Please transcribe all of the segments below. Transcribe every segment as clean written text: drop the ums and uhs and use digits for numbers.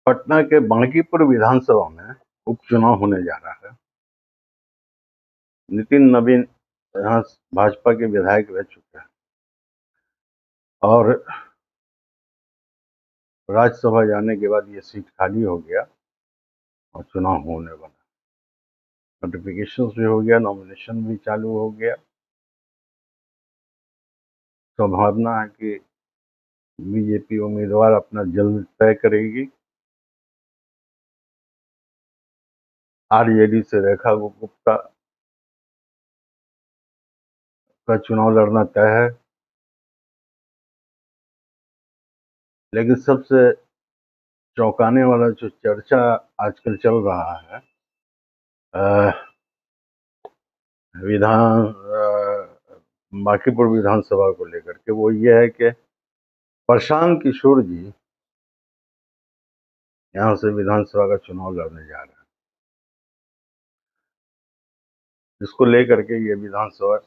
पटना के बांकीपुर विधानसभा में उपचुनाव होने जा रहा है। नितिन नवीन यहाँ भाजपा के विधायक रह चुके हैं और राज्यसभा जाने के बाद ये सीट खाली हो गया और चुनाव होने वाला। नोटिफिकेशन भी हो गया, नॉमिनेशन भी चालू हो गया। संभावना है कि बीजेपी उम्मीदवार अपना जल्द तय करेगी। आरजेडी से रेखा गुप्ता का चुनाव लड़ना तय है। लेकिन सबसे चौंकाने वाला जो चर्चा आजकल चल रहा है बांकीपुर विधानसभा को लेकर के, वो ये है कि प्रशांत किशोर जी यहाँ से विधानसभा का चुनाव लड़ने जा रहे हैं। इसको लेकर के ये विधानसभा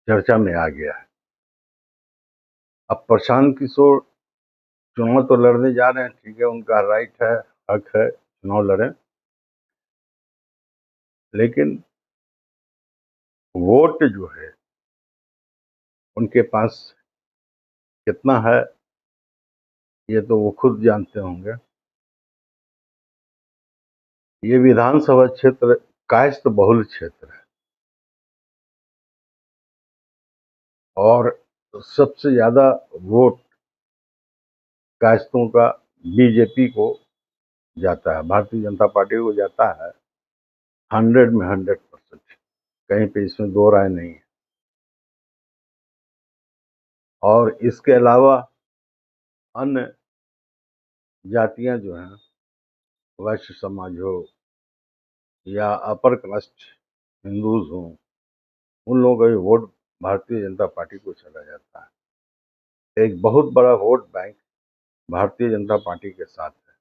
चर्चा में आ गया है। अब प्रशांत किशोर चुनाव तो लड़ने जा रहे हैं, ठीक है, उनका राइट है, हक है, चुनाव लड़ें, लेकिन वोट जो है उनके पास कितना है ये तो वो खुद जानते होंगे। ये विधानसभा क्षेत्र कायस्थ बहुल क्षेत्र है और सबसे ज्यादा वोट कायस्थों का बीजेपी को जाता है, भारतीय जनता पार्टी को जाता है 100 में 100%। कहीं पे इसमें दो राय नहीं है। और इसके अलावा अन्य जातियां जो हैं, वैश्य समाज हो या अपर कास्ट हिंदूज हो, उन लोगों का भी वोट भारतीय जनता पार्टी को चला जाता है। एक बहुत बड़ा vote bank Bharatiya Janata party के साथ है।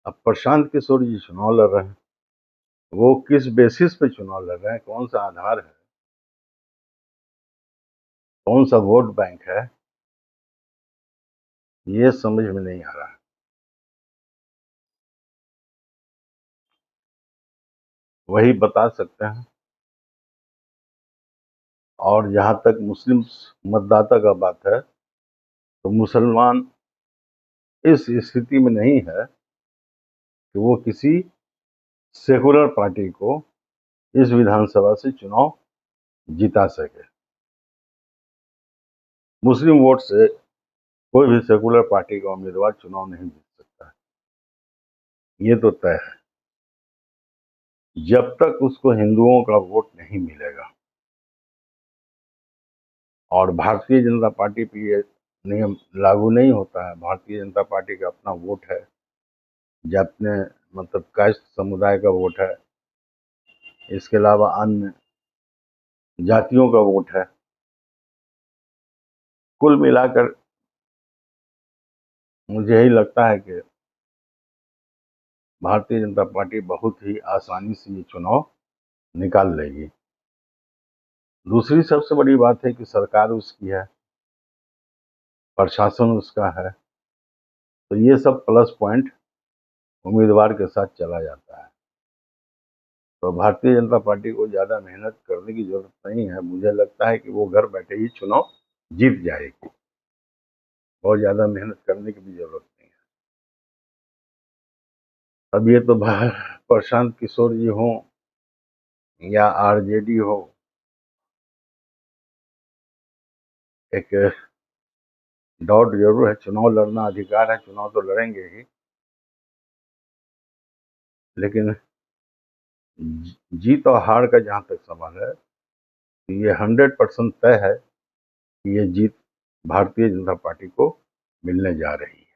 अब प्रशांत किशोर जी चुनाव लड़ रहे हैं, वो किस बेसिस पे चुनाव लड़ रहे हैं, कौन सा आधार है, कौन सा वोट बैंक है, ये समझ में नहीं आ रहा है। वही बता सकते हैं। और जहां तक मुस्लिम मतदाता का बात है, तो मुसलमान इस स्थिति में नहीं है कि वो किसी सेकुलर पार्टी को इस विधानसभा से चुनाव जिता सके। मुस्लिम वोट से कोई भी सेकुलर पार्टी का उम्मीदवार चुनाव नहीं जीत सकता, ये तो तय है, जब तक उसको हिंदुओं का वोट नहीं मिलेगा। और भारतीय जनता पार्टी पे ये नियम लागू नहीं होता है। भारतीय जनता पार्टी का अपना वोट है, अपने मतलब कायस्थ समुदाय का वोट है, इसके अलावा अन्य जातियों का वोट है। कुल मिलाकर मुझे यही लगता है कि भारतीय जनता पार्टी बहुत ही आसानी से ये चुनाव निकाल लेगी। दूसरी सबसे बड़ी बात है कि सरकार उसकी है, प्रशासन उसका है, तो ये सब प्लस पॉइंट उम्मीदवार के साथ चला जाता है। तो भारतीय जनता पार्टी को ज़्यादा मेहनत करने की जरूरत नहीं है। मुझे लगता है कि वो घर बैठे ही चुनाव जीत जाएगी, बहुत ज़्यादा मेहनत करने की भी जरूरत नहीं है। अब ये तो प्रशांत किशोर जी हों या आरजेडी हो, एक डाउट जरूर है। चुनाव लड़ना अधिकार है, चुनाव तो लड़ेंगे ही, लेकिन जीत और हार का जहां तक सवाल है, ये 100% तय है कि ये जीत भारतीय जनता पार्टी को मिलने जा रही है।